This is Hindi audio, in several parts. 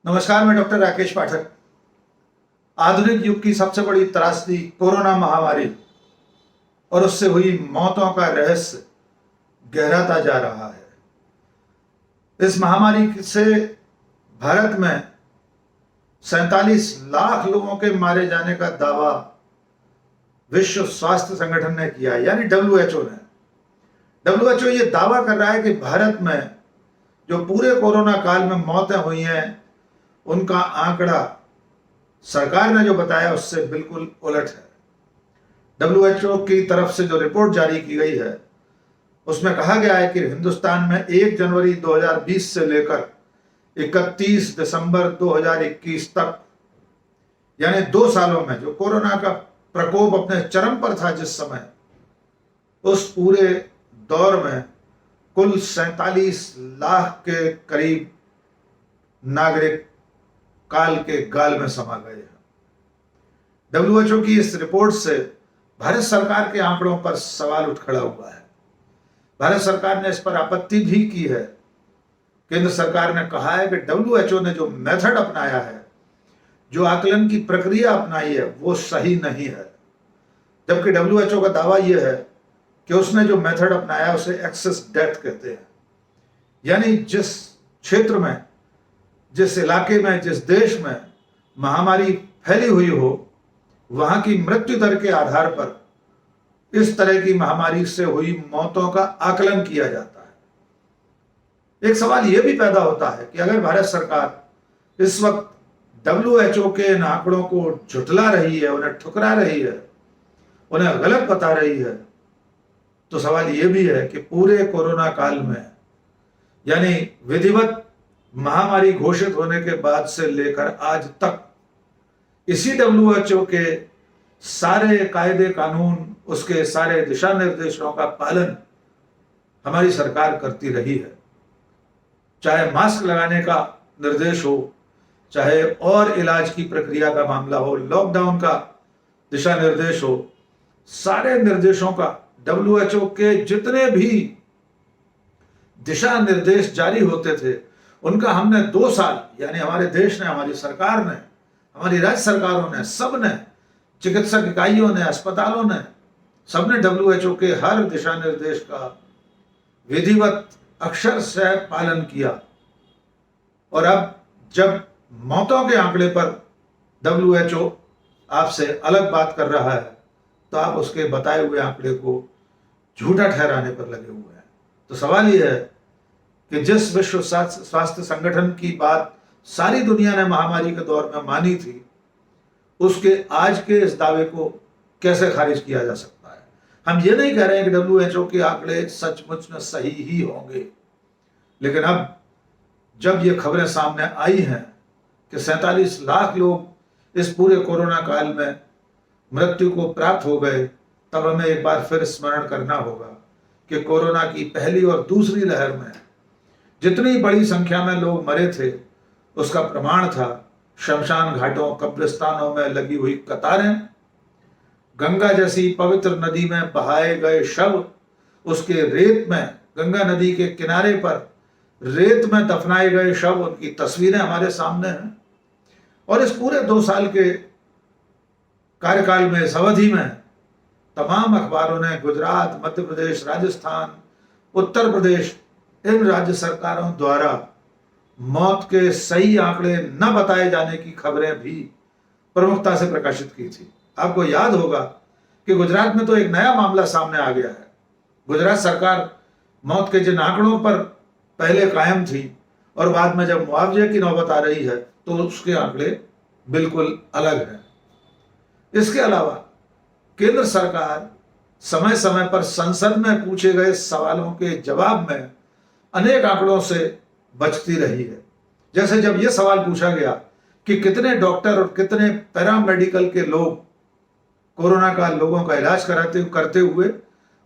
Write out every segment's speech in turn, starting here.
नमस्कार, मैं डॉक्टर राकेश पाठक। आधुनिक युग की सबसे बड़ी त्रासदी कोरोना महामारी और उससे हुई मौतों का रहस्य गहराता जा रहा है। इस महामारी से भारत में 47 लाख लोगों के मारे जाने का दावा विश्व स्वास्थ्य संगठन ने किया है, यानी WHO ने। WHO ये दावा कर रहा है कि भारत में जो पूरे कोरोना काल में मौतें हुई हैं, उनका आंकड़ा सरकार ने जो बताया उससे बिल्कुल उलट है। WHO की तरफ से जो रिपोर्ट जारी की गई है उसमें कहा गया है कि हिंदुस्तान में 1 जनवरी 2020 से लेकर 31 दिसंबर 2021 तक, यानी 2 सालों में जो कोरोना का प्रकोप अपने चरम पर था जिस समय, उस पूरे दौर में कुल 47 लाख के करीब नागरिक काल के गाल में समा गए हैं। WHO की इस रिपोर्ट से भारत सरकार के आंकड़ों पर सवाल उठ खड़ा हुआ है। भारत सरकार ने इस पर आपत्ति भी की है। केंद्र सरकार ने कहा है कि WHO ने जो मेथड अपनाया है, जो आकलन की प्रक्रिया अपनाई है, वो सही नहीं है। जबकि WHO का दावा यह है कि उसने जो मेथड अपनाया उसे एक्सेस डेथ कहते हैं, यानी जिस क्षेत्र में, जिस इलाके में, जिस देश में महामारी फैली हुई हो, वहां की मृत्यु दर के आधार पर इस तरह की महामारी से हुई मौतों का आकलन किया जाता है। एक सवाल यह भी पैदा होता है कि अगर भारत सरकार इस वक्त WHO के इन आंकड़ों को झुठला रही है, उन्हें ठुकरा रही है, उन्हें गलत बता रही है, तो सवाल यह भी है कि पूरे कोरोना काल में, यानी विधिवत महामारी घोषित होने के बाद से लेकर आज तक, इसी WHO के सारे कायदे कानून, उसके सारे दिशा निर्देशों का पालन हमारी सरकार करती रही है। चाहे मास्क लगाने का निर्देश हो, चाहे और इलाज की प्रक्रिया का मामला हो, लॉकडाउन का दिशा निर्देश हो, सारे निर्देशों का WHO के जितने भी दिशा निर्देश जारी होते थे, उनका हमने 2 साल, यानी हमारे देश ने, हमारी सरकार ने, हमारी राज्य सरकारों ने, सब ने, चिकित्सक इकाइयों ने, अस्पतालों ने, सबने WHO के हर दिशा निर्देश का विधिवत अक्षर से पालन किया। और अब जब मौतों के आंकड़े पर WHO आपसे अलग बात कर रहा है, तो आप उसके बताए हुए आंकड़े को झूठा ठहराने पर लगे हुए हैं। तो सवाल यह है कि जिस विश्व स्वास्थ्य संगठन की बात सारी दुनिया ने महामारी के दौर में मानी थी, उसके आज के इस दावे को कैसे खारिज किया जा सकता है। हम ये नहीं कह रहे हैं कि WHO के आंकड़े सचमुच में सही ही होंगे, लेकिन अब जब ये खबरें सामने आई हैं कि 47 लाख लोग इस पूरे कोरोना काल में मृत्यु को प्राप्त हो गए, तब हमें एक बार फिर स्मरण करना होगा कि कोरोना की पहली और दूसरी लहर में जितनी बड़ी संख्या में लोग मरे थे, उसका प्रमाण था शमशान घाटों, कब्रिस्तानों में लगी हुई कतारें, गंगा जैसी पवित्र नदी में बहाए गए शव, उसके रेत में, गंगा नदी के किनारे पर रेत में दफनाए गए शव, उनकी तस्वीरें हमारे सामने हैं। और इस पूरे 2 साल के कार्यकाल में, इस अवधि में, तमाम अखबारों ने गुजरात, मध्य प्रदेश, राजस्थान, उत्तर प्रदेश, इन राज्य सरकारों द्वारा मौत के सही आंकड़े न बताए जाने की खबरें भी प्रमुखता से प्रकाशित की थी। आपको याद होगा कि गुजरात में तो एक नया मामला सामने आ गया है। गुजरात सरकार मौत के जिन आंकड़ों पर पहले कायम थी और बाद में जब मुआवजे की नौबत आ रही है, तो उसके आंकड़े बिल्कुल अलग हैं। इसके अलावा केंद्र सरकार समय समय पर संसद में पूछे गए सवालों के जवाब में अनेक आंकड़ों से बचती रही है। जैसे जब यह सवाल पूछा गया कि कितने डॉक्टर और कितने पैरामेडिकल के लोग कोरोना का लोगों का इलाज करते हुए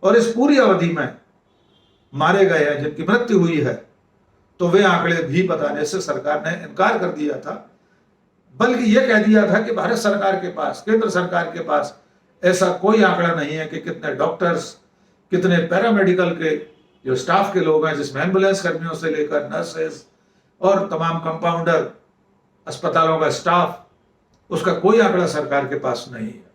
और इस पूरी अवधि में मारे गए हैं, जिनकी मृत्यु हुई है, तो वे आंकड़े भी बताने से सरकार ने इनकार कर दिया था। बल्कि यह कह दिया था कि भारत सरकार के पास, केंद्र सरकार के पास ऐसा कोई आंकड़ा नहीं है कि कितने डॉक्टर्स, कितने पैरामेडिकल के जो स्टाफ के लोग हैं, जिसमें एम्बुलेंस कर्मियों से लेकर नर्सेस और तमाम कंपाउंडर अस्पतालों का स्टाफ, उसका कोई आंकड़ा सरकार के पास नहीं है।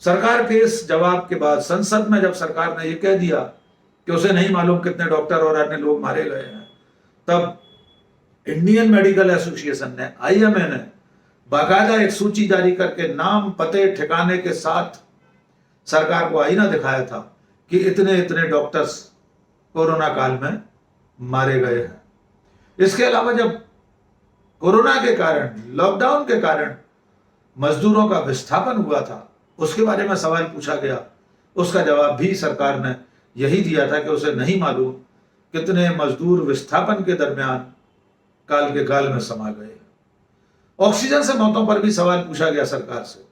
सरकार के इस जवाब के बाद संसद में जब सरकार ने यह कह दिया कि उसे नहीं मालूम कितने डॉक्टर और अन्य लोग मारे गए हैं, तब इंडियन मेडिकल एसोसिएशन ने, IMA ने बाकायदा एक सूची जारी करके नाम, पते, ठिकाने के साथ सरकार को आईना दिखाया था कि इतने इतने डॉक्टर्स कोरोना काल में मारे गए हैं। इसके अलावा जब कोरोना के कारण, लॉकडाउन के कारण मजदूरों का विस्थापन हुआ था, उसके बारे में सवाल पूछा गया, उसका जवाब भी सरकार ने यही दिया था कि उसे नहीं मालूम कितने मजदूर विस्थापन के दरमियान काल के काल में समा गए। ऑक्सीजन से मौतों पर भी सवाल पूछा गया सरकार से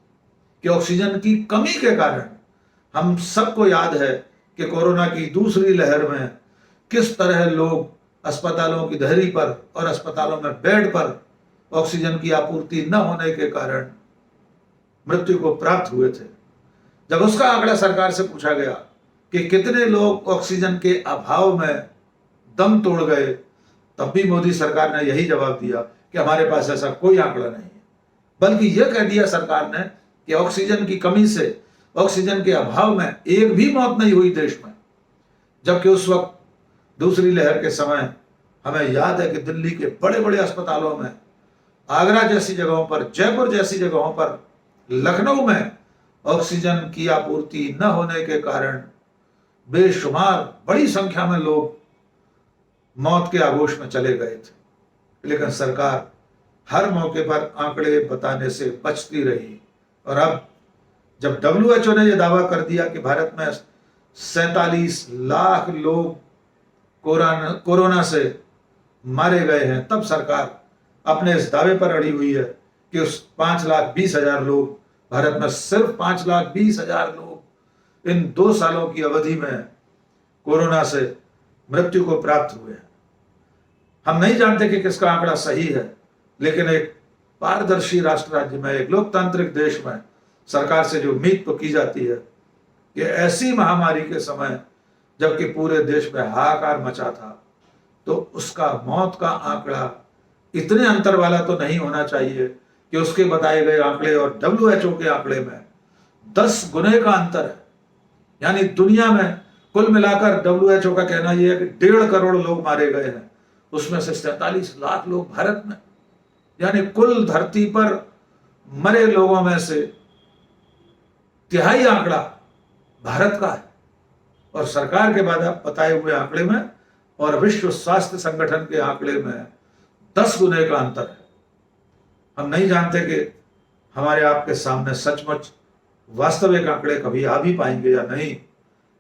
कि ऑक्सीजन की कमी के कारण, हम सबको याद है कि कोरोना की दूसरी लहर में किस तरह लोग अस्पतालों की धरी पर और अस्पतालों में बेड पर ऑक्सीजन की आपूर्ति न होने के कारण मृत्यु को प्राप्त हुए थे। जब उसका आंकड़ा सरकार से पूछा गया कि कितने लोग ऑक्सीजन के अभाव में दम तोड़ गए, तब भी मोदी सरकार ने यही जवाब दिया कि हमारे पास ऐसा कोई आंकड़ा नहीं है। बल्कि यह कह दिया सरकार ने कि ऑक्सीजन की कमी से, ऑक्सीजन के अभाव में एक भी मौत नहीं हुई देश में। जबकि उस वक्त दूसरी लहर के समय हमें याद है कि दिल्ली के बड़े बड़े अस्पतालों में, आगरा जैसी जगहों पर, जयपुर जैसी जगहों पर, लखनऊ में ऑक्सीजन की आपूर्ति न होने के कारण बेशुमार बड़ी संख्या में लोग मौत के आगोश में चले गए थे। लेकिन सरकार हर मौके पर आंकड़े बताने से बचती रही। और अब जब WHO ने यह दावा कर दिया कि भारत में 47 लाख लोग कोरोना से मारे गए हैं, तब सरकार अपने इस दावे पर अड़ी हुई है कि उस 5,20,000 लोग, भारत में सिर्फ 5,20,000 लोग इन 2 सालों की अवधि में कोरोना से मृत्यु को प्राप्त हुए हैं। हम नहीं जानते कि किसका आंकड़ा सही है, लेकिन एक पारदर्शी राष्ट्र राज्य में, एक लोकतांत्रिक देश में सरकार से जो उम्मीद तो की जाती है कि ऐसी महामारी के समय जबकि पूरे देश में हाहाकार मचा था, तो उसका मौत का आंकड़ा इतने अंतर वाला तो नहीं होना चाहिए कि उसके बताए गए आंकड़े और WHO के आंकड़े में 10 गुने का अंतर है। यानी दुनिया में कुल मिलाकर WHO का कहना यह है कि 1.5 करोड़ लोग मारे गए हैं, उसमें से 47 लाख लोग भारत में। यानी कुल धरती पर मरे लोगों में से तिहाई आंकड़ा भारत का है। और सरकार के बाद बताए हुए आंकड़े में और विश्व स्वास्थ्य संगठन के आंकड़े में 10 गुने का अंतर है। हम नहीं जानते कि हमारे आपके सामने सचमुच वास्तविक आंकड़े कभी आ भी पाएंगे या नहीं,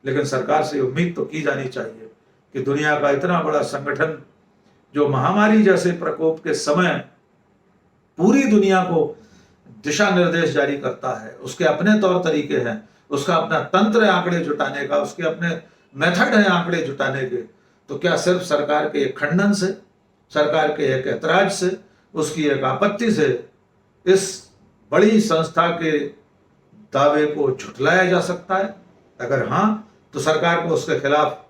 लेकिन सरकार से उम्मीद तो की जानी चाहिए कि दुनिया का इतना बड़ा संगठन जो महामारी जैसे प्रकोप के समय पूरी दुनिया को दिशा निर्देश जारी करता है, उसके अपने तौर तरीके हैं, उसका अपना तंत्र है आंकड़े जुटाने का, उसके अपने मेथड है आंकड़े जुटाने के, तो क्या सिर्फ सरकार के एक खंडन से, सरकार के एक ऐतराज से, उसकी एक आपत्ति से इस बड़ी संस्था के दावे को झुठलाया जा सकता है? अगर हाँ, तो सरकार को उसके खिलाफ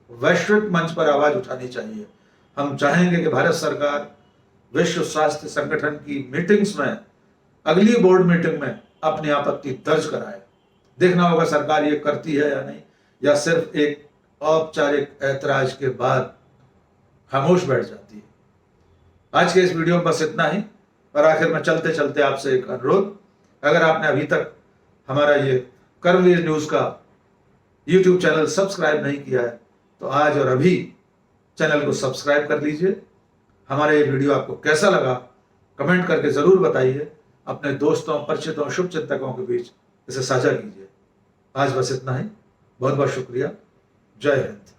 वैश्विक मंच पर आवाज उठानी चाहिए। हम चाहेंगे कि भारत सरकार विश्व स्वास्थ्य संगठन की मीटिंग्स में, अगली बोर्ड मीटिंग में अपनी आपत्ति दर्ज कराए। देखना होगा सरकार ये करती है या नहीं, या सिर्फ एक औपचारिक ऐतराज के बाद खामोश बैठ जाती है। आज के इस वीडियो में बस इतना ही। और आखिर में चलते चलते आपसे एक अनुरोध, अगर आपने अभी तक हमारा ये कर्मवीर न्यूज का YouTube चैनल सब्सक्राइब नहीं किया है, तो आज और अभी चैनल को सब्सक्राइब कर लीजिए। हमारा ये वीडियो आपको कैसा लगा कमेंट करके जरूर बताइए। अपने दोस्तों, परिचितों, शुभचिंतकों के बीच इसे साझा कीजिए। आज बस इतना ही। बहुत बहुत शुक्रिया। जय हिंद।